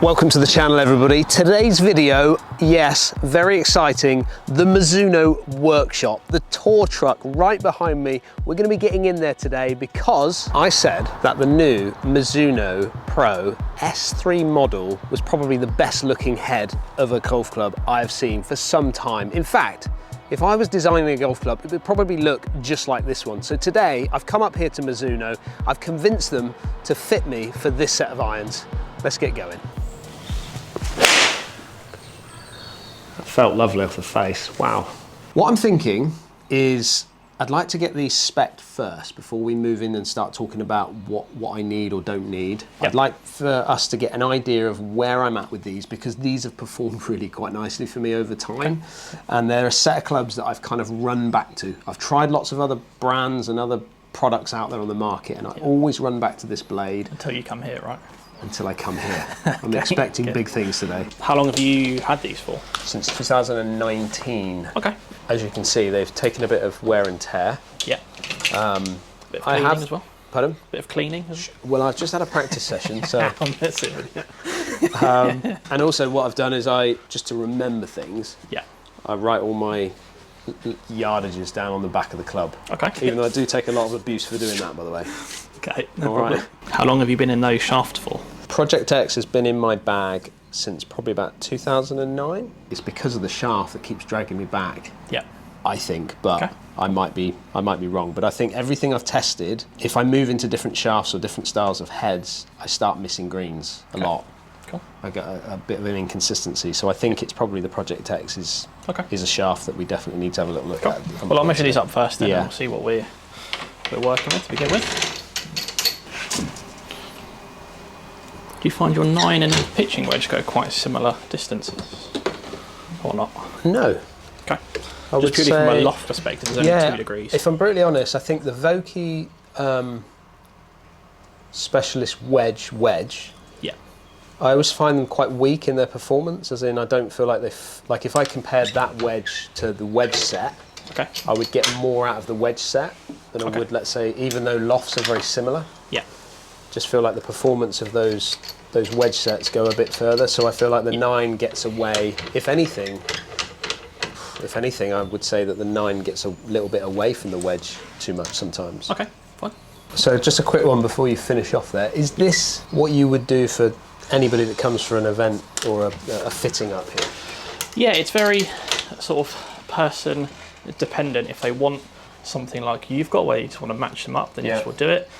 Welcome to the channel, everybody. Today's video, yes, very exciting, the Mizuno workshop, the tour truck right behind me. We're going to be getting in there today because I said that the new Mizuno Pro S3 model was probably the best looking head of a golf club I've seen for some time. In fact, if I was designing a golf club, it would probably look just like this one. So today, I've come up here to Mizuno, I've convinced them to fit me for this set of irons. Let's get going. That felt lovely off the face, wow. What I'm thinking is I'd like to get these spec'd first before we move in and start talking about what I need or don't need. Yep. I'd like for us to get an idea of where I'm at with these because these have performed really quite nicely for me over time. Okay. And they're a set of clubs that I've kind of run back to. I've tried lots of other brands and other products out there on the market and I always run back to this blade. Until you come here, right? Until I come here. I'm expecting big things today. How long have you had these for? Since 2019. Okay. As you can see, they've taken a bit of wear and tear. Yeah. Bit of cleaning as well. Pardon? Bit of cleaning as well. Well, I've just had a practice session, so. That's it. And also what I've done is just to remember things, I write all my yardages down on the back of the club. Okay. Even though I do take a lot of abuse for doing that, by the way. Okay, no problem. How long have you been in those shafts for? Project X has been in my bag since probably about 2009. It's because of the shaft that keeps dragging me back. Yeah. I think, but I might be wrong. But I think everything I've tested, if I move into different shafts or different styles of heads, I start missing greens a lot. Cool. I get a bit of an inconsistency. So I think it's probably the Project X is a shaft that we definitely need to have a little look at. Well, I'll measure these up first then and we'll see what we're working with to begin with. Do you find your 9 and pitching wedge go quite similar distances, or not? No. Okay. Just purely from a loft perspective, there's only 2 degrees. If I'm brutally honest, I think the Vokey Specialist wedge, I always find them quite weak in their performance, as in I don't feel like like if I compared that wedge to the wedge set, I would get more out of the wedge set than I would, let's say, even though lofts are very similar. Yeah. Just feel like the performance of those wedge sets go a bit further, so I feel like the 9 gets away. If anything, I would say that the 9 gets a little bit away from the wedge too much sometimes. Okay, fine. So just a quick one before you finish off there. Is this what you would do for anybody that comes for an event or a fitting up here? Yeah, it's very sort of person dependent. If they want something like you've got where you just want to match them up, then yes, we'll do it.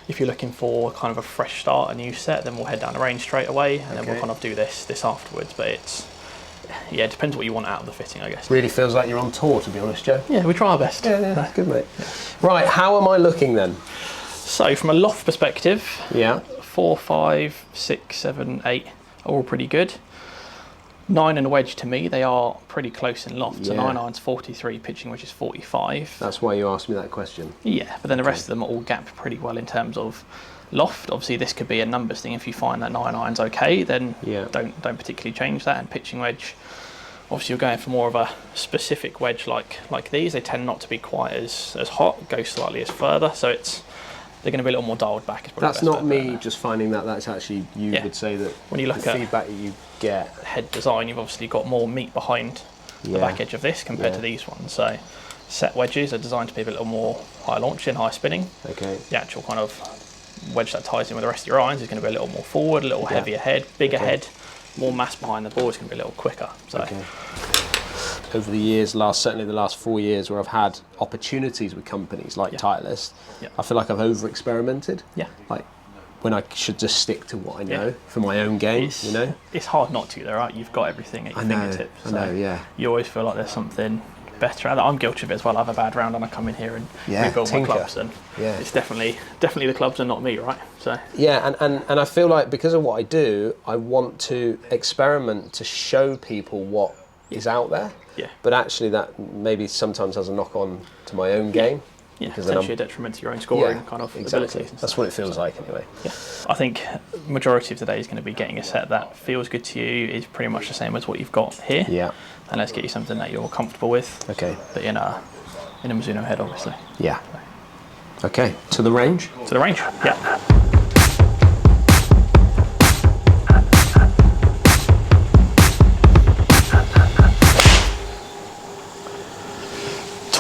If you're looking for kind of a fresh start, a new set, then we'll head down the range straight away and then we'll kind of do this afterwards. But it depends what you want out of the fitting, I guess. Really feels like you're on tour, to be honest, Joe. Yeah, we try our best. Yeah, good mate. Yeah. Right, how am I looking then? So from a loft perspective, 4, 5, 6, 7, 8 are all pretty good. 9 and a wedge, to me, they are pretty close in loft. So 9 irons 43, pitching wedge is 45. That's why you asked me that question. Yeah, but then the rest of them are all gapped pretty well in terms of loft. Obviously, this could be a numbers thing. If you find that 9 irons okay, then don't particularly change that. And pitching wedge, obviously, you're going for more of a specific wedge like these. They tend not to be quite as hot, go slightly as further. So they're going to be a little more dialed back. That's not me just finding that. That's actually you would say that when you look at feedback that you get. Head design, you've obviously got more meat behind the back edge of this compared to these ones. So set wedges are designed to be a little more high launching, high spinning. Okay. The actual kind of wedge that ties in with the rest of your irons is going to be a little more forward, a little heavier head, bigger head, more mass behind the ball. It's going to be a little quicker. So. Over the years, certainly the last 4 years, where I've had opportunities with companies like Titleist, I feel like I've over-experimented. Yeah. Like when I should just stick to what I know for my own game, you know? It's hard not to, though, right? You've got everything at your fingertips. I know, You always feel like there's something better. I'm guilty of it as well. I have a bad round and I come in here and rebuild my clubs, and it's definitely the clubs and not me, right? So and I feel like because of what I do, I want to experiment to show people what is out there. Yeah. But actually that maybe sometimes has a knock on to my own game. Yeah, potentially a detriment to your own scoring kind of abilities. That's what it feels like anyway. Yeah. I think majority of today is going to be getting a set that feels good to you, is pretty much the same as what you've got here. Yeah. And let's get you something that you're comfortable with. Okay. But in a Mizuno head, obviously. Yeah. Okay. To the range? To the range, yeah.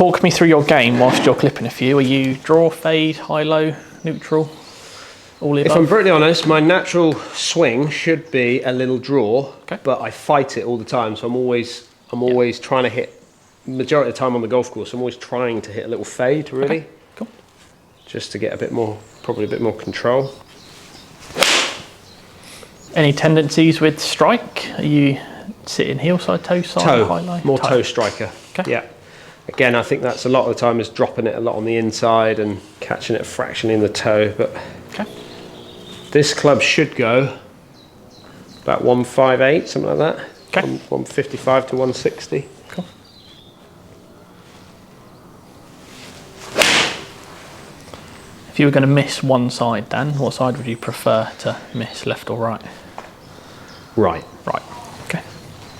talk me through your game whilst you're clipping a few. Are you draw, fade, high, low, neutral, all the above? If I'm brutally honest, my natural swing should be a little draw, but I fight it all the time. So I'm always trying to hit, majority of the time on the golf course, I'm always trying to hit a little fade, really. Okay, cool. Just to get a bit more, probably a bit more control. Any tendencies with strike? Are you sitting heel side, toe side, high, low? More toe striker. Okay. Yeah. Again, I think that's a lot of the time is dropping it a lot on the inside and catching it fractionally in the toe. But this club should go about 158, something like that. Okay. 155 to 160. Cool. If you were going to miss one side, Dan, what side would you prefer to miss, left or right? Right. Right. Okay.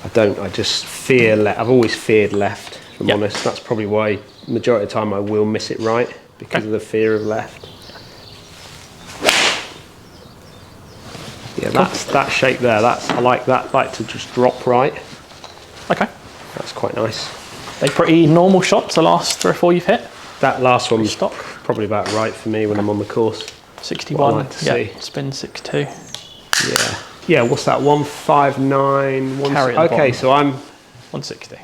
I just fear left. I've always feared left, if I'm honest. That's probably why majority of the time I will miss it right, because of the fear of left. Yeah, that's that shape there. I like that. I like to just drop right. Okay. That's quite nice. They pretty normal shots, the last 3 or 4 you've hit? That last one was stock. Probably about right for me when I'm on the course. 61, like to see. Spin 62. Yeah. Yeah, what's that? 159. Okay, so I'm 160.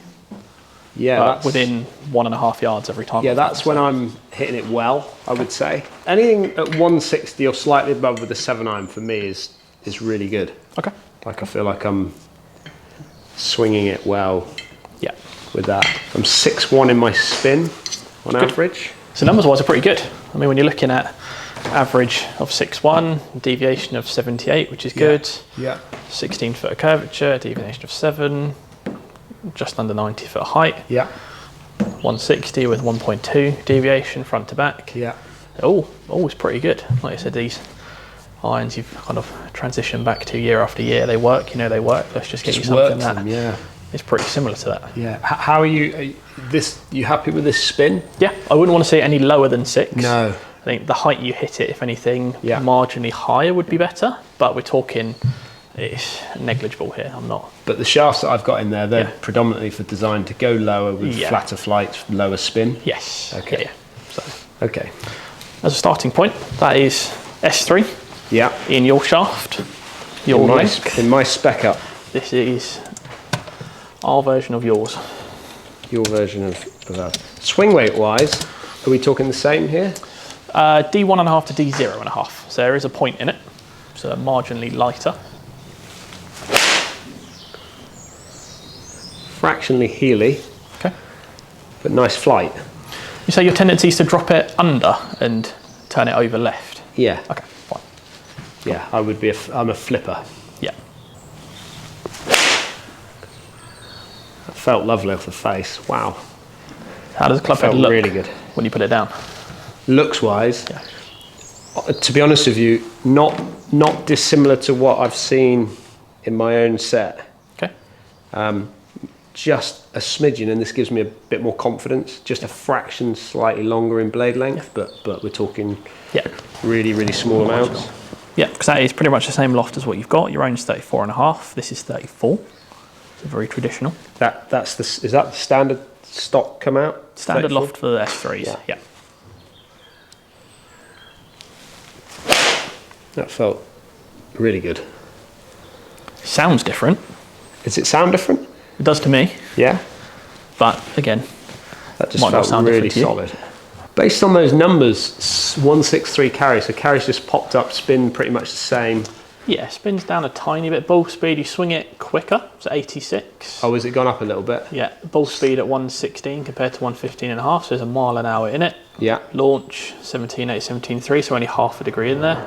Yeah, that's within 1.5 yards every time. Yeah, that's when I'm hitting it well, I would say. Anything at 160 or slightly above with a 7-iron for me is really good. Okay. Like I feel like I'm swinging it well. Yeah. With that, I'm 6'1" in my spin on average. So numbers-wise are pretty good. I mean, when you're looking at average of 6'1", deviation of 78, which is good. Yeah. 16 foot of curvature, deviation of 7, just under 90 foot height. Yeah. 160 with 1.2 deviation front to back. Yeah. Always pretty good. Like I said, these irons you've kind of transitioned back to year after year. They work, they work. Let's just get you something that is pretty similar to that. Yeah. How are you? You happy with this spin? Yeah. I wouldn't want to see it any lower than 6. No. I think the height you hit it, if anything, marginally higher would be better. But we're talking, it's negligible here. I'm not. But the shafts that I've got in there, they're predominantly for design to go lower with flatter flight, lower spin. Yes. Okay. Yeah. So. Okay. As a starting point, that is S3. Yeah. In your shaft, your length. In my spec up. This is our version of yours. Your version of that. Swing weight wise, are we talking the same here? D1.5 to D0.5. So there is a point in it. So marginally lighter. Fractionally heely. Okay. But nice flight. You say your tendency is to drop it under and turn it over left? Yeah. Okay, fine. Yeah, I'm a flipper. Yeah. That felt lovely off the face. Wow. How does the club head look really good when you put it down? Looks wise, to be honest with you, not dissimilar to what I've seen in my own set. Okay. Just a smidgen, and this gives me a bit more confidence. Just a fraction slightly longer in blade length, but we're talking really, really small amounts. Yeah, because that is pretty much the same loft as what you've got. Your own's 34.5. This is 34. So very traditional. Is that the standard stock come out? Standard 34? loft for the S3s. Yeah. That felt really good. Sounds different. Does it sound different? It does to me. Yeah. But again, that just felt really solid. Based on those numbers, 163 carry, so carry's just popped up, spin pretty much the same. Yeah, spins down a tiny bit. Ball speed, you swing it quicker, so 86. Oh, has it gone up a little bit? Yeah, ball speed at 116 compared to 115.5, so there's a mile an hour in it. Yeah. Launch 17.8, 17.3, so only half a degree in there.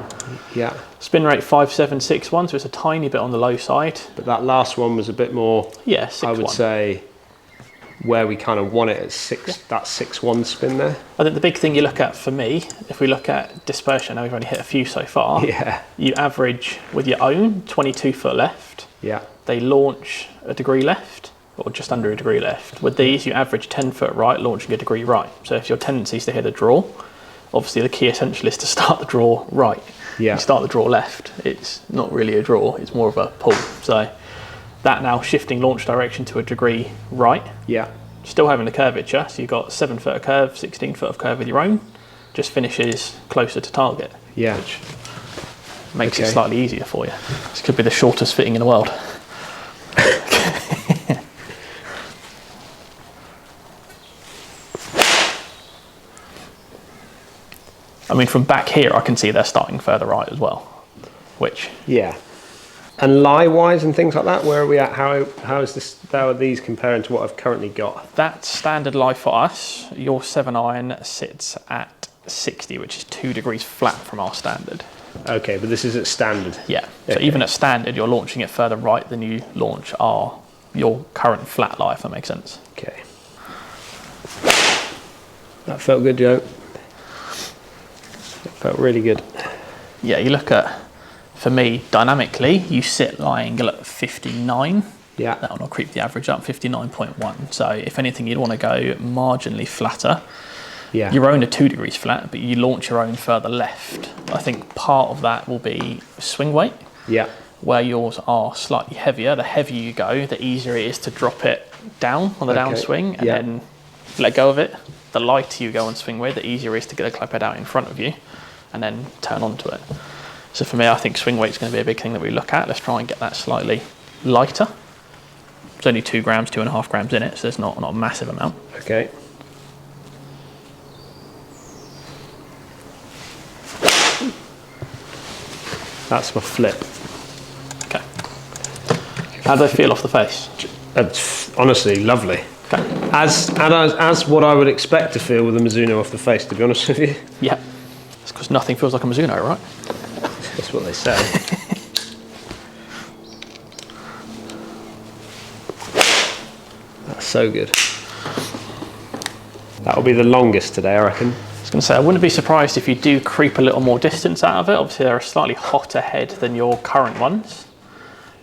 Yeah. Spin rate 5.761, so it's a tiny bit on the low side. But that last one was a bit more, 6.1. I would say, where we kind of want it at 6, that 6.1 spin there. I think the big thing you look at for me, if we look at dispersion, now we've only hit a few so far. Yeah. You average with your own 22 foot left. Yeah. They launch a degree left, or just under a degree left. With these, you average 10 foot right, launching a degree right. So if your tendency is to hit a draw, obviously the key essential is to start the draw right. Yeah. You start the draw left, it's not really a draw, it's more of a pull. So that now shifting launch direction to a degree right. Yeah. still having the curvature, so you've got 7 foot of curve, 16 foot of curve with your own, just finishes closer to target. Yeah. Which makes it slightly easier for you. This could be the shortest fitting in the world. I mean, from back here, I can see they're starting further right as well, which... Yeah. And lie-wise and things like that, where are we at? How are these comparing to what I've currently got? That standard lie for us, your 7 iron sits at 60, which is 2 degrees flat from our standard. Okay, but this is at standard. Yeah, so even at standard, you're launching it further right than you launch your current flat lie, if that makes sense. Okay. That felt good, Joe. It felt really good. Yeah, you look at, for me, dynamically, you sit lie angle at 59. Yeah. That will creep the average up, 59.1. So if anything, you'd want to go marginally flatter. Yeah. Your own are 2 degrees flat, but you launch your own further left. I think part of that will be swing weight. Yeah. Where yours are slightly heavier. The heavier you go, the easier it is to drop it down on the downswing and then let go of it. The lighter you go on swing weight, the easier it is to get the club head out in front of you and then turn onto it. So for me, I think swing weight is going to be a big thing that we look at. Let's try and get that slightly lighter. It's only 2 grams, 2.5 grams in it, so it's not a massive amount. Okay. That's my flip. Okay. How do they feel off the face? Honestly, lovely. Okay. As what I would expect to feel with a Mizuno off the face, to be honest with you. Yeah. It's because nothing feels like a Mizuno, right? That's what they say. That's so good. That'll be the longest today, I reckon. I was going to say, I wouldn't be surprised if you do creep a little more distance out of it. Obviously, they're a slightly hotter head than your current ones.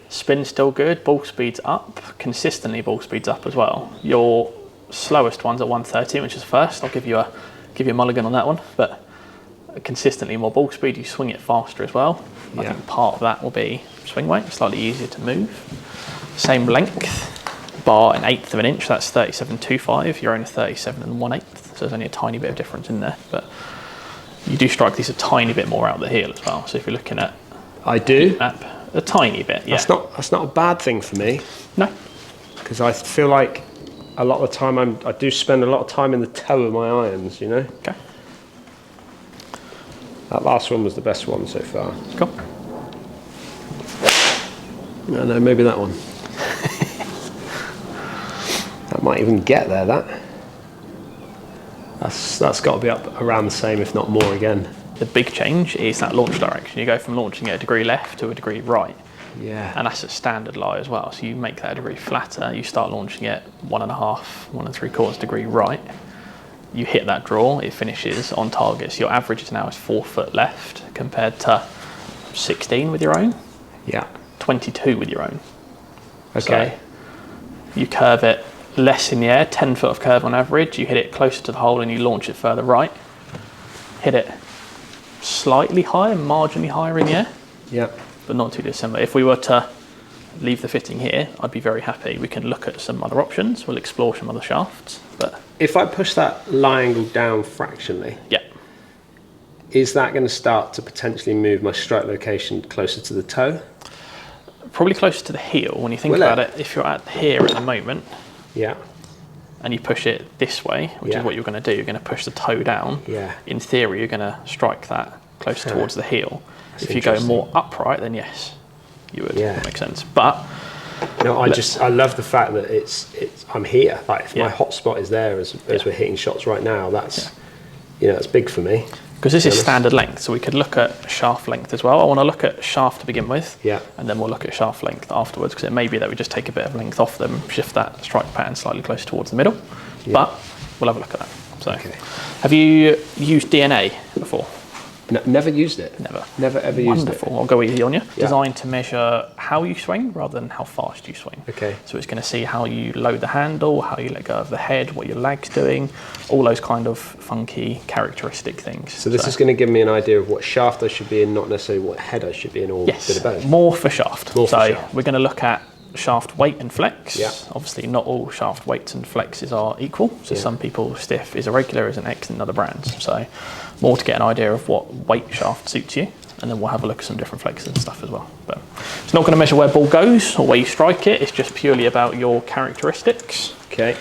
Spin's still good, ball speed's up, consistently ball speed's up as well. Your slowest one's at 130, which is first. I'll give you a mulligan on that one, but consistently more ball speed, you swing it faster as well. I think part of that will be swing weight, slightly easier to move. Same length, bar 1/8 of an inch, that's 37.25, you're only 37 1/8, so there's only a tiny bit of difference in there, but you do strike these a tiny bit more out the heel as well. So if you're looking at I do a tiny bit, yeah. That's not a bad thing for me. No, because I feel like a lot of the time I do spend a lot of time in the toe of my irons, you know. Okay. That last one was the best one so far. Cool. No, maybe that one. That might even get there. That's got to be up around the same, if not more again. The big change is that launch direction. You go from launching at a degree left to a degree right. Yeah. And that's a standard lie as well. So you make that a degree flatter, you start launching it 1.5, 1.75 degree right. You hit that draw, it finishes on target. So your average now is 4 foot left compared to 16 with your own. Yeah. 22 with your own. Okay. So you curve it less in the air, 10 foot of curve on average. You hit it closer to the hole and you launch it further right. Hit it slightly higher, marginally higher in the air. Yeah. But not too dissimilar. If we were to leave the fitting here, I'd be very happy. We can look at some other options. We'll explore some other shafts. But if I push that lie angle down fractionally, yeah, is that going to start to potentially move my strike location closer to the toe? Probably closer to the heel. When you think about it, if you're at here at the moment, yeah, and you push it this way, which is what you're going to do, you're going to push the toe down. Yeah. In theory, you're going to strike that closer towards the heel. That's if you go more upright, then yes, you would. Yeah. That makes sense. But no, I love the fact that I'm here. Like if my hot spot is there as we're hitting shots right now, that's that's big for me. Because this is standard length, so we could look at shaft length as well. I want to look at shaft to begin with, and then we'll look at shaft length afterwards, because it may be that we just take a bit of length off them, shift that strike pattern slightly closer towards the middle, but we'll have a look at that. So, have you used DNA before? No, never used it. Never ever used it. Wonderful. I'll go easy on you. Designed to measure how you swing rather than how fast you swing. Okay. So it's going to see how you load the handle, how you let go of the head, what your leg's doing, all those kind of funky characteristic things. So this is going to give me an idea of what shaft I should be in, not necessarily what head I should be in, or a bit of both. More for shaft. We're going to look at shaft weight and flex. Yeah. Obviously, not all shaft weights and flexes are equal. So some people stiff is irregular as an X in other brands. So more to get an idea of what weight shaft suits you. And then we'll have a look at some different flexes and stuff as well. But it's not going to measure where ball goes or where you strike it. It's just purely about your characteristics. Okay.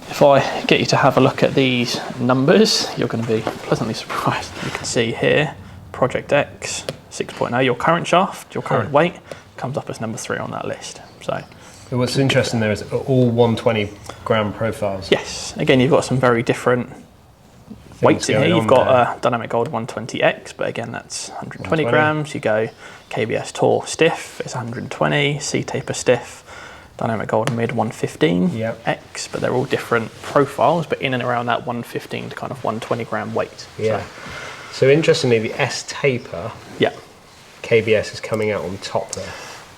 If I get you to have a look at these numbers, you're going to be pleasantly surprised. You can see here, Project X 6.0, your current shaft, your current weight, comes up as number 3 on that list. So. What's interesting there is all 120 gram profiles. Yes, again, you've got some very different weights in here. You've got a Dynamic Gold 120X, but again, that's 120 grams. You go KBS Tour stiff, it's 120, C-Taper stiff, Dynamic Gold mid 115 X, but they're all different profiles, but in and around that 115 to kind of 120 gram weight. Yeah. So interestingly, the S-Taper, KBS is coming out on top there.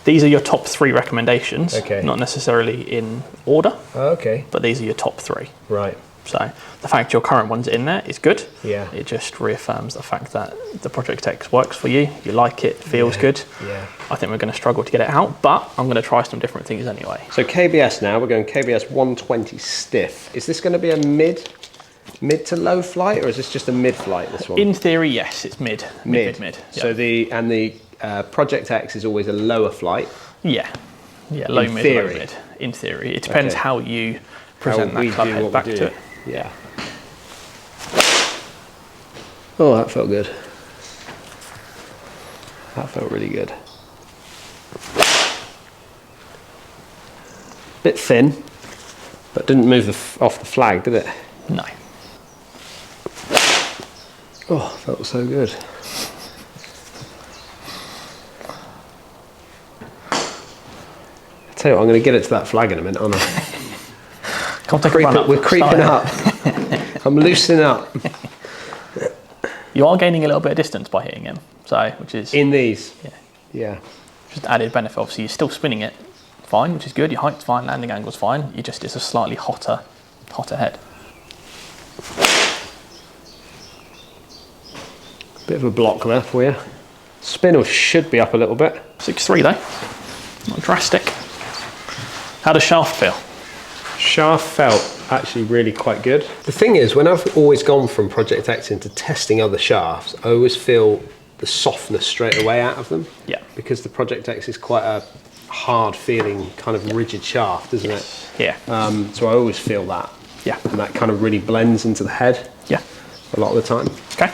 These are your top 3 recommendations, okay. Not necessarily in order, okay. But these are your top 3. Right. So the fact your current one's in there is good. Yeah. It just reaffirms the fact that the Project X works for you. You like it, feels good. Yeah. I think we're going to struggle to get it out, but I'm going to try some different things anyway. So KBS now, we're going KBS 120 stiff. Is this going to be a mid to low flight, or is this just a mid flight, this one? In theory, yes, it's mid. Mid. So the Project X is always a lower flight. Yeah, low mid, low mid. In theory, it depends how you present that club head back to it. Yeah. Oh, that felt good. That felt really good. Bit thin, but didn't move off the flag, did it? No. Oh, felt so good. Tell you what, I'm going to get it to that flag in a minute, aren't I? Come take a run up. We're creeping up. I'm loosening up. You are gaining a little bit of distance by hitting him, so which is in these. Yeah. Just added benefit. Obviously, you're still spinning it fine, which is good. Your height's fine, landing angle's fine. It's a slightly hotter head. Bit of a block there for you. Spin should be up a little bit. 6.3 though, not drastic. How does shaft feel? Shaft felt actually really quite good. The thing is, when I've always gone from Project X into testing other shafts, I always feel the softness straight away out of them. Yeah. Because the Project X is quite a hard feeling, kind of rigid shaft, isn't it? Yeah. So I always feel that. Yeah. And that kind of really blends into the head. Yeah. A lot of the time. Okay.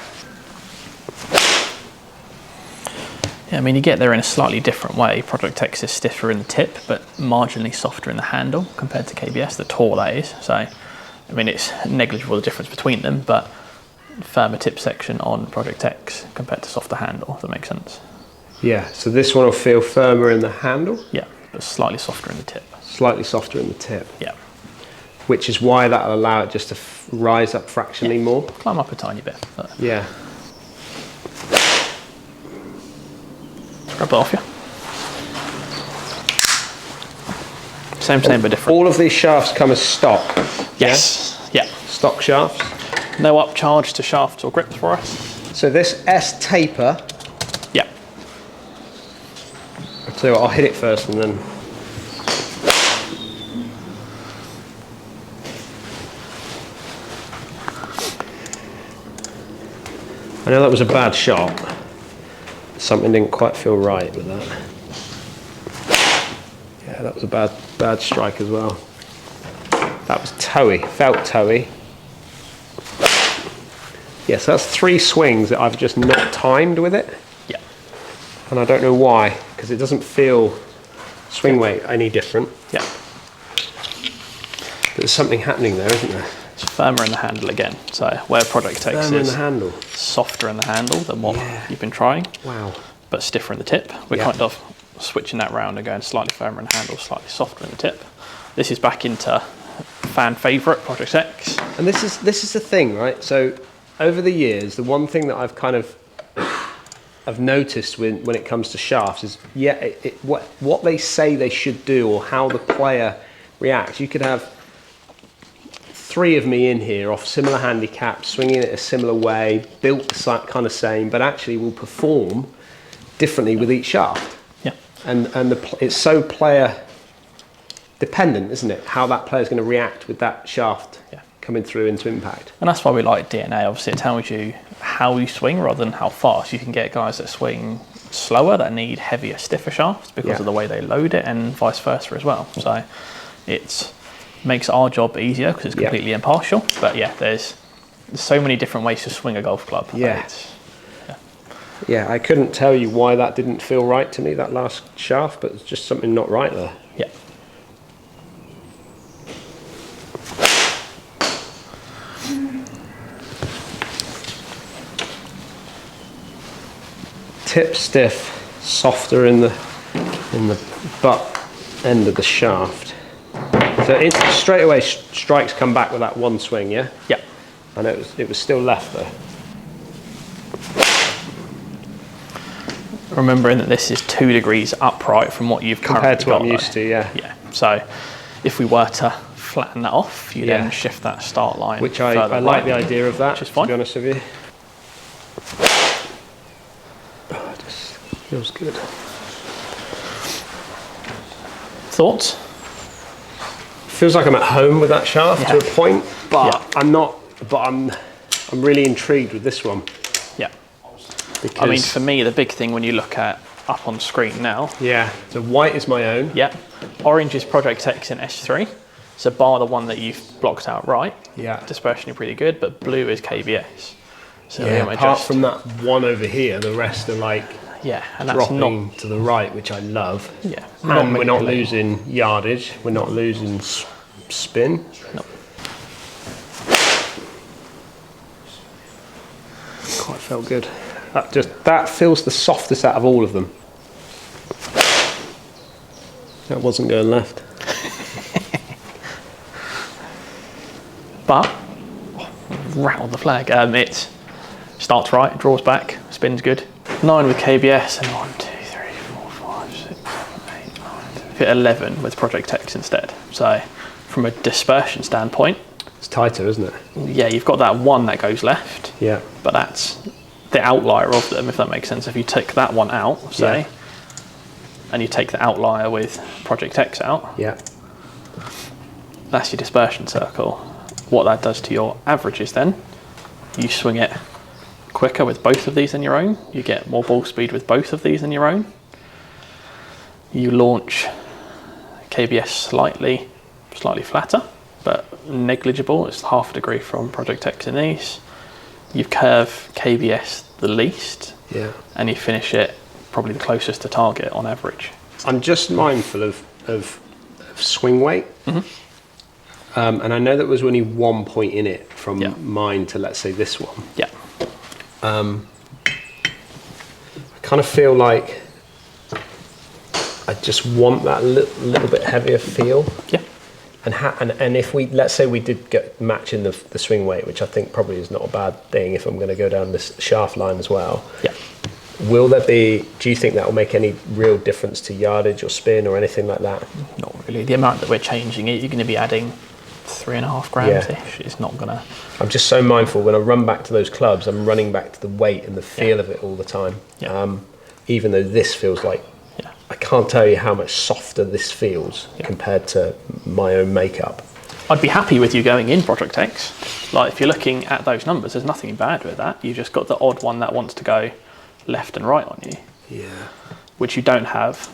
Yeah, I mean, you get there in a slightly different way. Project X is stiffer in the tip, but marginally softer in the handle compared to KBS, the Tour that is. So, I mean, it's negligible the difference between them, but firmer tip section on Project X compared to softer handle, if that makes sense. Yeah, so this one will feel firmer in the handle? Yeah, but slightly softer in the tip. Slightly softer in the tip. Yeah. Which is why that'll allow it just to rise up fractionally more? Climb up a tiny bit. But yeah. Grab it off you. Same but different. All of these shafts come as stock? Yes. Yeah? Stock shafts? No upcharge to shafts or grips for us. So this S-Taper. Yeah. I'll tell you what, I'll hit it first and then. I know that was a bad shot. Something didn't quite feel right with that. Yeah, that was a bad strike as well. That was toey, felt toey. Yes, that's 3 swings that I've just not timed with it. Yeah. And I don't know why, because it doesn't feel swing weight any different. Yeah. But there's something happening there, isn't there? It's firmer in the handle again. So where Project X firmer is in the handle. Softer in the handle than what you've been trying. Wow. But stiffer in the tip. We're kind of switching that round and going slightly firmer in the handle, slightly softer in the tip. This is back into fan favourite, Project X. And this is the thing, right? So over the years, the one thing that I've kind of I've noticed when it comes to shafts is, what they say they should do or how the player reacts. You could have 3 of me in here off similar handicaps, swinging it a similar way, built the kind of same, but actually will perform differently with each shaft. Yeah. And it's so player dependent, isn't it? How that player's going to react with that shaft coming through into impact. And that's why we like DNA. Obviously, it tells you how you swing rather than how fast. You can get guys that swing slower that need heavier, stiffer shafts because of the way they load it, and vice versa as well. So it makes our job easier because it's completely impartial. But yeah, there's so many different ways to swing a golf club. Yeah, I couldn't tell you why that didn't feel right to me, that last shaft, but it's just something not right there. Yeah. Tip stiff, softer in the butt end of the shaft. So it straight away strikes come back with that one swing, yeah? Yeah. And it was still left though. Remembering that this is 2 degrees upright from what you've compared to what I'm got, used to, yeah. Yeah. So if we were to flatten that off, you then shift that start line. Which I like the idea of that, which is fine. To be honest with you. Oh, it just feels good. Thoughts? Feels like I'm at home with that shaft to a point, but I'm not. But I'm really intrigued with this one. Yeah. Because, I mean, for me, the big thing when you look at up on screen now. Yeah. So white is my own. Yeah. Orange is Project X in S3. So bar the one that you've blocked out right. Yeah. Dispersion is pretty good, but blue is KBS. So apart from that one over here, the rest are like and that's dropping not to the right, which I love. Yeah. And we're not losing yardage. We're not losing spin. No. Quite felt good. That feels the softest out of all of them. That wasn't going left. But rattle the flag. It starts right, draws back, spins good. 9 with KBS and 1, 2, 3, 4, 5, 6, 8, 9, 10. Hit 11 with Project X instead. So from a dispersion standpoint, it's tighter, isn't it? Yeah, you've got that one that goes left. Yeah. But that's the outlier of them, if that makes sense. If you take that one out, say, and you take the outlier with Project X out, that's your dispersion circle. What that does to your averages then, you swing it quicker with both of these than your own, you get more ball speed with both of these than your own, you launch KBS slightly flatter, but negligible, it's half a degree from Project X in these. You curve KBS the least, and you finish it probably the closest to target on average. I'm just mindful of swing weight, and I know that was only 1 point in it from mine to, let's say, this one. Yeah. I kind of feel like I just want that little bit heavier feel. Yeah. And if we, let's say we did get matching the swing weight, which I think probably is not a bad thing if I'm going to go down this shaft line as well. Yeah. Will there be, do you think that will make any real difference to yardage or spin or anything like that? Not really. The amount that we're changing it, you're going to be adding 3.5 grams-ish. It's not going to... I'm just so mindful when I run back to those clubs, I'm running back to the weight and the feel of it all the time. Yeah. Even though this feels like, I can't tell you how much softer this feels compared to my own makeup. I'd be happy with you going in Project X. Like, if you're looking at those numbers, there's nothing bad with that. You've just got the odd one that wants to go left and right on you. Yeah. Which you don't have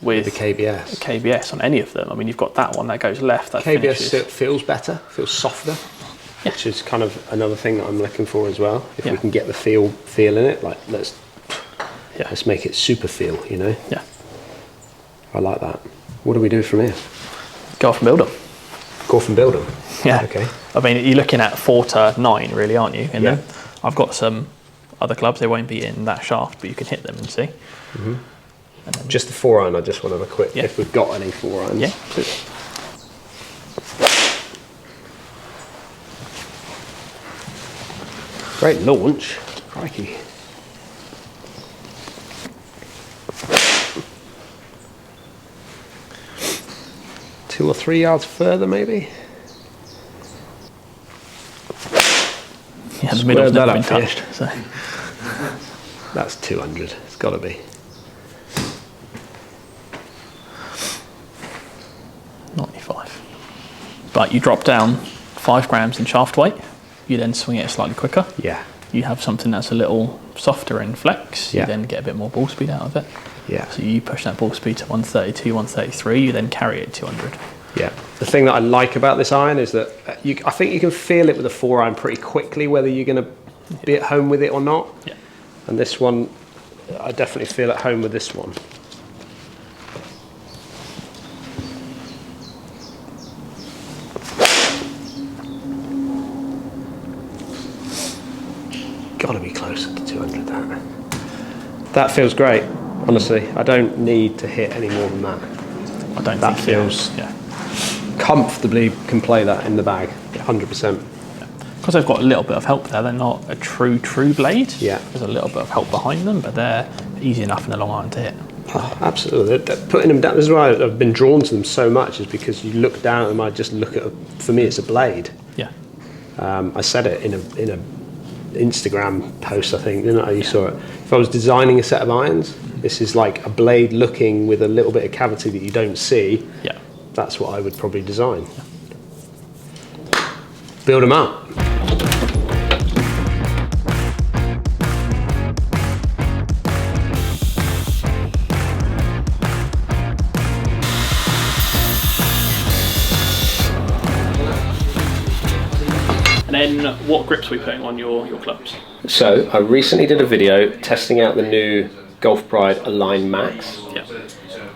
with the KBS. KBS on any of them. I mean, you've got that one that goes left. That KBS finishes. Feels better, feels softer, which is kind of another thing that I'm looking for as well. If we can get the feel in it, like let's make it super feel, you know? Yeah. I like that. What do we do from here? Go off and build them. Go off and build them? Yeah. Okay. I mean, you're looking at 4 to 9 really, aren't you? And then I've got some other clubs, they won't be in that shaft, but you can hit them and see. Mm-hmm. And then just the 4-iron, I just want to have a quick, if we've got any 4-irons. Yeah, absolutely. Great launch. Crikey. Two or 3 yards further, maybe. Yeah, the middle's never been touched. So. That's 200. It's got to be. 95. But you drop down 5 grams in shaft weight. You then swing it slightly quicker. Yeah. You have something that's a little softer in flex. Yeah. You then get a bit more ball speed out of it. Yeah. So you push that ball speed to 132, 133. You then carry it 200. Yeah. The thing that I like about this iron is that I think you can feel it with a 4-iron pretty quickly, whether you're going to be at home with it or not. Yeah. And this one, I definitely feel at home with this one. Got to be closer to 200. That feels great. Honestly, I don't need to hit any more than that. I don't that think feels comfortably can play that in the bag, 100%. Because they've got a little bit of help there. They're not a true blade. Yeah. There's a little bit of help behind them, but they're easy enough in the long iron to hit. Oh, absolutely. Putting them down. This is why I've been drawn to them so much, is because you look down at them. I just look at. For me, it's a blade. Yeah. I said it in a Instagram post, I think, didn't I? You saw it. If I was designing a set of irons, this is like a blade looking with a little bit of cavity that you don't see. Yeah. That's what I would probably design. Yeah. Build them up. And then what grips are we putting on your clubs? So I recently did a video testing out the new Golf Pride Align Max. Yeah.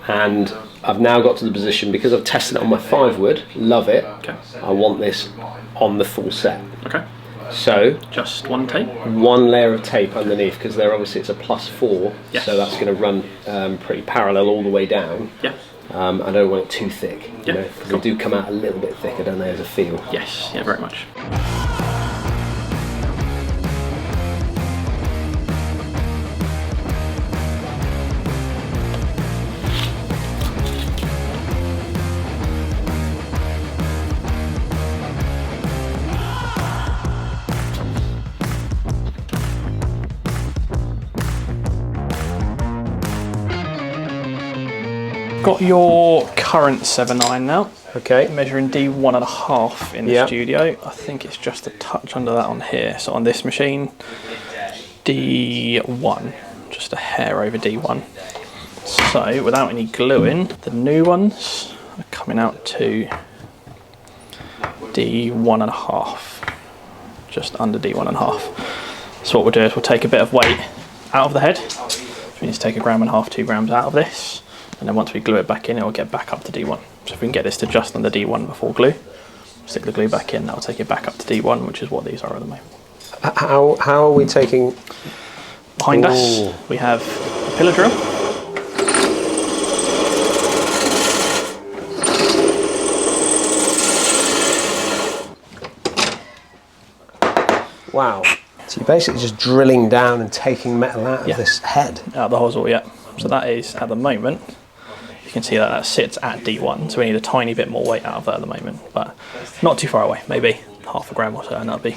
And I've now got to the position, because I've tested it on my 5-wood, love it. Okay. I want this on the full set. Okay. So just one tape? One layer of tape underneath, because they're obviously it's a +4, yes. So that's going to run pretty parallel all the way down. Yeah. I don't want it too thick, yeah. Because they do come out a little bit thicker, don't they, as a feel? Yes, yeah, very much. Got your current 7.9 now. Okay. Measuring D1.5 in the studio. I think it's just a touch under that on here. So on this machine, D1, just a hair over D1. So without any gluing, the new ones are coming out to D1.5, just under D1.5. So what we'll do is we'll take a bit of weight out of the head. Which means take 1.5 grams, 2 grams out of this. And then once we glue it back in, it will get back up to D1. So if we can get this to just under D1 before glue, stick the glue back in, that'll take it back up to D1, which is what these are at the moment. How are we taking... Behind us, we have a pillar drill. Wow. So you're basically just drilling down and taking metal out of this head. Out of the hosel, yeah. So that is, at the moment, you can see that that sits at D1, so we need a tiny bit more weight out of that at the moment, but not too far away, maybe 0.5 gram or so, and that'll be,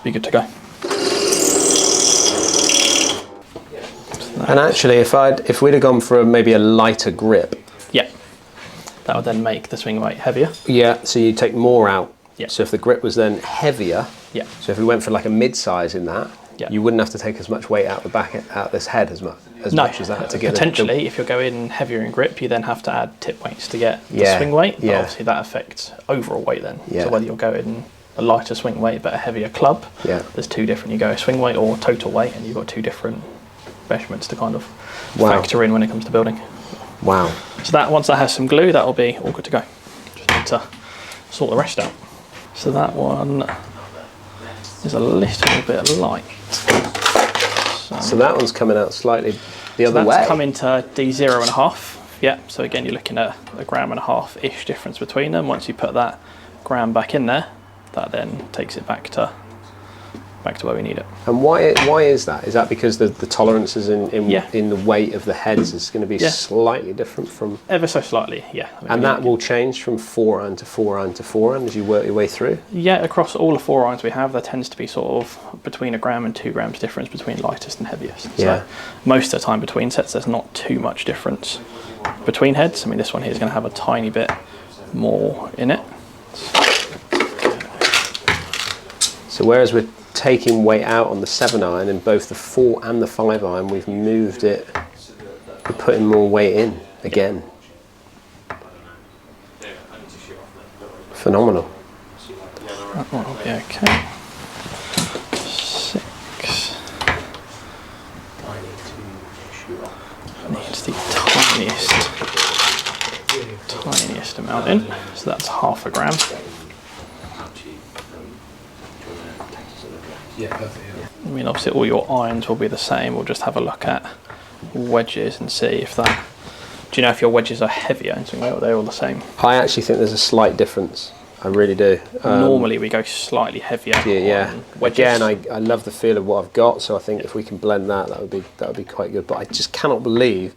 be good to go. And actually, if we'd have gone for maybe a lighter grip, that would then make the swing weight heavier. Yeah, so you take more out. Yeah. So if the grip was then heavier, so if we went for like a mid-size in that, you wouldn't have to take as much weight out the back, out this head as much as that to get potentially. If you're going heavier in grip, you then have to add tip weights to get the swing weight. But obviously that affects overall weight then. So whether you're going a lighter swing weight but a heavier club, there's two different. You go swing weight or total weight, and you've got two different measurements to kind of factor in when it comes to building. Wow. So that once that has some glue, that will be all good to go. Just need to sort the rest out. So that one is a little bit light. So that one's coming out slightly the other way. That's coming to D0.5. Yeah, so again, you're looking at 1.5 grams-ish difference between them. Once you put that gram back in there, that then takes it back to back to where we need it. And why is that? Is that because the tolerances in the weight of the heads is going to be slightly different from... Ever so slightly, yeah. I mean, and that will change from 4 iron to 4 iron to 4 iron as you work your way through? Yeah, across all the 4 irons we have, there tends to be sort of between 1 gram and 2 grams difference between lightest and heaviest. Yeah. So most of the time between sets, there's not too much difference between heads. I mean, this one here is going to have a tiny bit more in it. So whereas we're taking weight out on the 7 iron in both the 4 and the 5 iron, we've moved it, we're putting more weight in again. Phenomenal. That one will be okay. 6. Needs the tiniest amount in, so that's 0.5 gram. I mean, obviously all your irons will be the same. We'll just have a look at wedges and see if that... Do you know if your wedges are heavier in some way, or they're all the same? I actually think there's a slight difference. I really do. Normally we go slightly heavier on wedges. Again, I love the feel of what I've got, so I think if we can blend that would be quite good. But I just cannot believe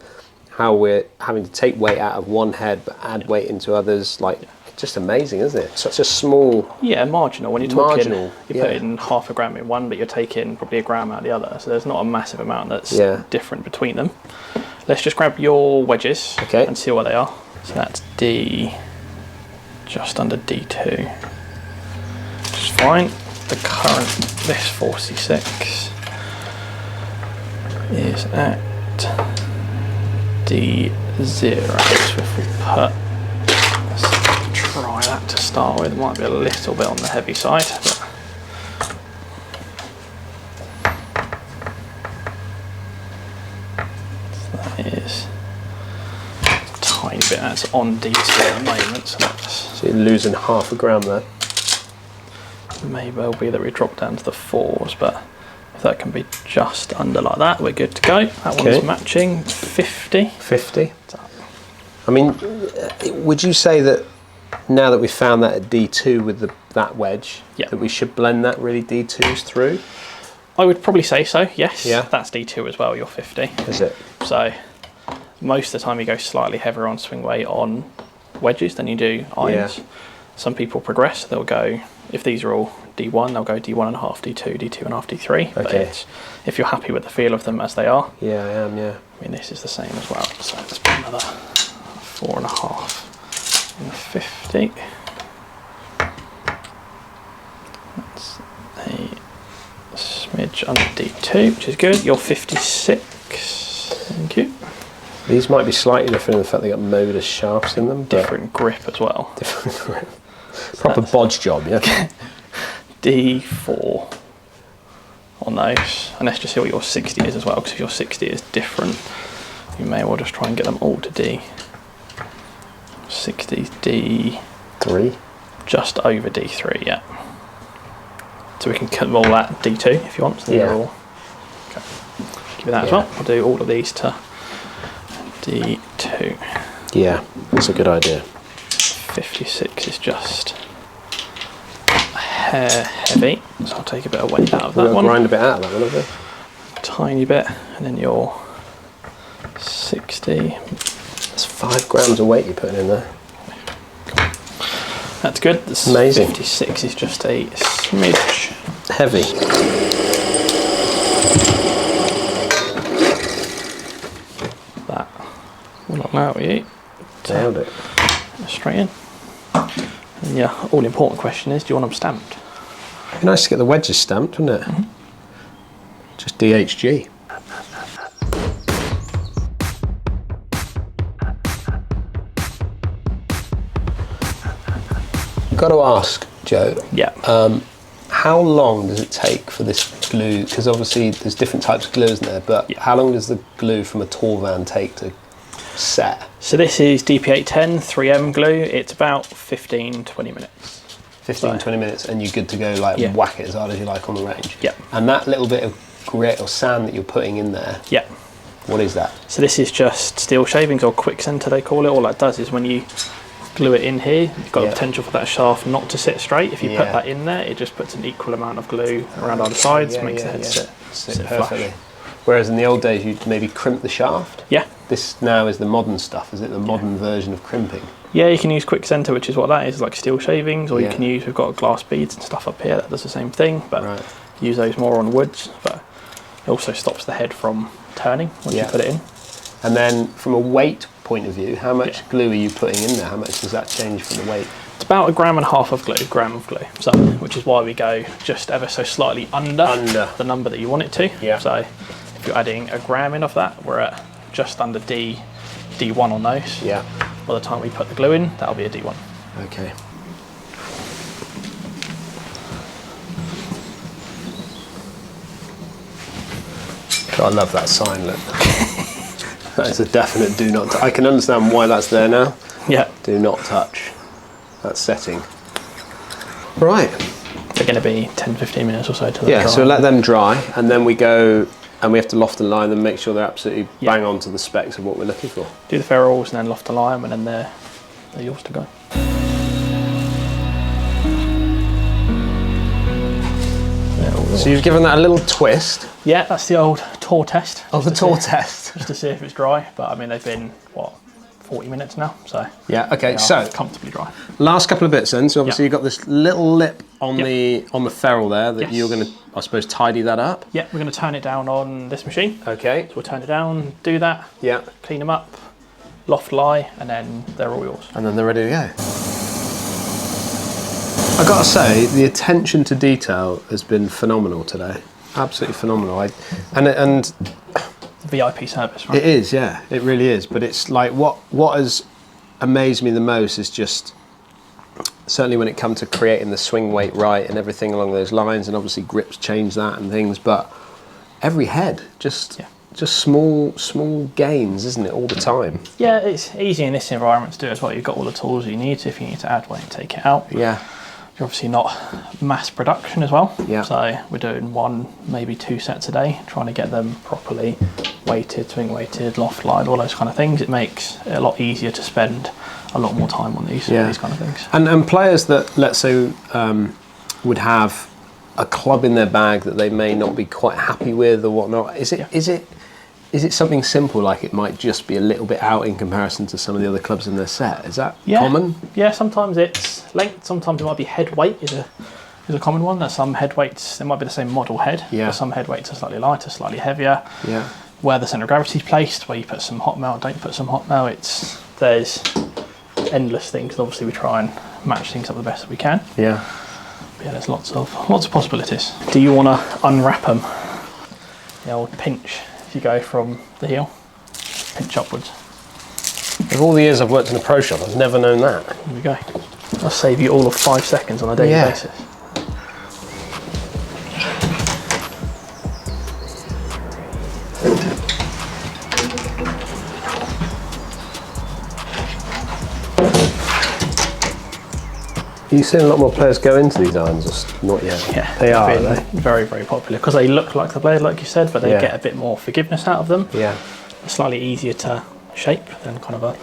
how we're having to take weight out of one head but add weight into others. Like, just amazing, isn't it? Such a small... Yeah, marginal. When you're talking, you're putting 0.5 gram in one, but you're taking probably 1 gram out of the other. So there's not a massive amount that's different between them. Let's just grab your wedges and see what they are. So that's D, just under D2. Which is fine. The current, this 4C6 is at D0. So if we put... try that to start with. It might be a little bit on the heavy side, but that is a tiny bit. That's on D2 at the moment, so you're losing 0.5 gram there. May well be that we drop down to the 4s, but if that can be just under like that, we're good to go. That one's matching 50. 50. I mean, would you say that now that we've found that at D2 with that wedge, that we should blend that really D2s through? I would probably say so, yes. Yeah. That's D2 as well, you're 50. Is it? So most of the time you go slightly heavier on swing weight on wedges than you do irons. Yeah. Some people progress, they'll go, if these are all D1, they'll go D1.5, D2, D2.5, D3. Okay. But if you're happy with the feel of them as they are. Yeah, I am, yeah. I mean, this is the same as well. So let's put another 4.5. 50. That's a smidge under D2, which is good. You're 56. Thank you. These might be slightly different in the fact they got Modus shafts in them. Different grip as well. Different grip. Proper bodge job, yeah. D4 on those. And let's just see what your 60 is as well, because if your 60 is different, you may well just try and get them all to D. 60 D3, just over D3, yeah. So we can cut all that D2 if you want. So yeah. All, okay. Give you that as well. I'll do all of these to D2. Yeah, that's a good idea. 56 is just a hair heavy, so I'll take a bit of weight out of that one. Grind a bit out of that one, have we? Tiny bit, and then your 60. That's 5 grams of weight you're putting in there. That's good. That's amazing. 56 is just a smidge heavy. That will allow you nailed it. Straight in. And yeah, all important question is, do you want them stamped? It'd be nice to get the wedges stamped, wouldn't it? Mm-hmm. Just DHG. Got to ask, Joe. Yeah. How long does it take for this glue? Because obviously there's different types of glue, isn't there? But how long does the glue from a tour van take to set? So this is DP810 3M glue. It's about 15-20 minutes. 15-20 minutes, and you're good to go. Like whack it as hard as you like on the range. Yeah. And that little bit of grit or sand that you're putting in there. Yeah. What is that? So this is just steel shavings, or quick center they call it. All that does is when you glue it in here, you've got the potential for that shaft not to sit straight. If you put that in there, it just puts an equal amount of glue around either sides, makes the head sit perfectly. Flush. Whereas in the old days, you'd maybe crimp the shaft. Yeah. This now is the modern stuff, is it? The modern version of crimping. Yeah, you can use quick center, which is what that is, like steel shavings, or you can use, we've got glass beads and stuff up here that does the same thing, but use those more on woods. But it also stops the head from turning once you put it in. And then from a weight point of view, how much glue are you putting in there? How much does that change from the weight? It's about 1.5 grams of glue, so which is why we go just ever so slightly under the number that you want it to. Yeah. So if you're adding 1 gram in of that, we're at just under D1 on those. Yeah. By the time we put the glue in, that'll be a D1. Okay. I love that sign, look. That is a definite do not touch. I can understand why that's there now. Yeah. Do not touch. That's setting. Right. They're going to be 10-15 minutes or so till they're dry. So let them dry, and then we go and we have to loft and line them, make sure they're absolutely bang on to the specs of what we're looking for. Do the ferrules and then loft and line them, and then they're yours to go. So you've given that a little twist. Yeah, that's the old tour test. Oh, the tour test. Just to see if it's dry, but I mean they've been, what, 40 minutes now, so yeah, okay, so comfortably dry. Last couple of bits then. So obviously you've got this little lip on the ferrule there that you're going to, I suppose, tidy that up. Yeah, we're going to turn it down on this machine. Okay. So we'll turn it down, do that. Yeah. Clean them up, loft lie, and then they're all yours. And then they're ready to go. I got to say, the attention to detail has been phenomenal today. Absolutely phenomenal. And VIP service, right? It is, yeah, it really is. But it's like what has amazed me the most is just certainly when it comes to creating the swing weight right and everything along those lines, and obviously grips change that and things. But every head just small gains, isn't it, all the time? Yeah, it's easy in this environment to do as well. You've got all the tools you need. If you need to add weight, take it out. Yeah. You're obviously not mass production as well. Yeah. So we're doing 1, maybe 2 sets a day, trying to get them properly weighted, swing weighted, loft lined, all those kind of things. It makes it a lot easier to spend a lot more time on these kind of things. And players that, let's say, would have a club in their bag that they may not be quite happy with or whatnot, is it something simple, like it might just be a little bit out in comparison to some of the other clubs in their set? Is that common? Yeah, sometimes it's length, sometimes it might be head weight is a common one. There's some head weights, it might be the same model head, but some head weights are slightly lighter, slightly heavier. Yeah. Where the centre of gravity is placed, where you put some hot melt, don't put some hot melt, there's endless things, and obviously we try and match things up the best that we can. Yeah. But yeah, there's lots of possibilities. Do you want to unwrap them? The old pinch. If you go from the heel, pinch upwards. Of all the years I've worked in a pro shop, I've never known that. There we go. I'll save you all of 5 seconds on a daily basis. You've seen a lot more players go into these irons, just not yet. Yeah, they are very, very popular because they look like the blade, like you said, but they get a bit more forgiveness out of them. Yeah, they're slightly easier to shape than kind of a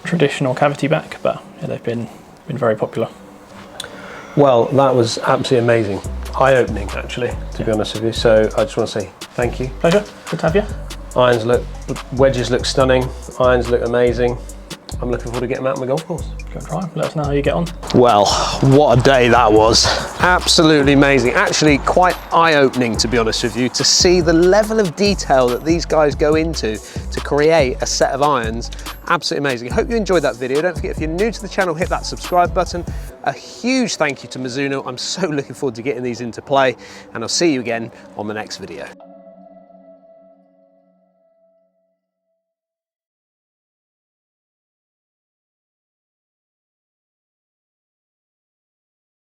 traditional cavity back, but yeah, they've been very popular. Well, that was absolutely amazing, eye-opening actually, to be honest with you. So I just want to say thank you. Pleasure. Good to have you. Wedges look stunning. Irons look amazing. I'm looking forward to getting them out on the golf course. Go and try them. Let us know how you get on. Well, what a day that was. Absolutely amazing. Actually quite eye-opening, to be honest with you, to see the level of detail that these guys go into to create a set of irons. Absolutely amazing. I hope you enjoyed that video. Don't forget, if you're new to the channel, hit that subscribe button. A huge thank you to Mizuno. I'm so looking forward to getting these into play, and I'll see you again on the next video.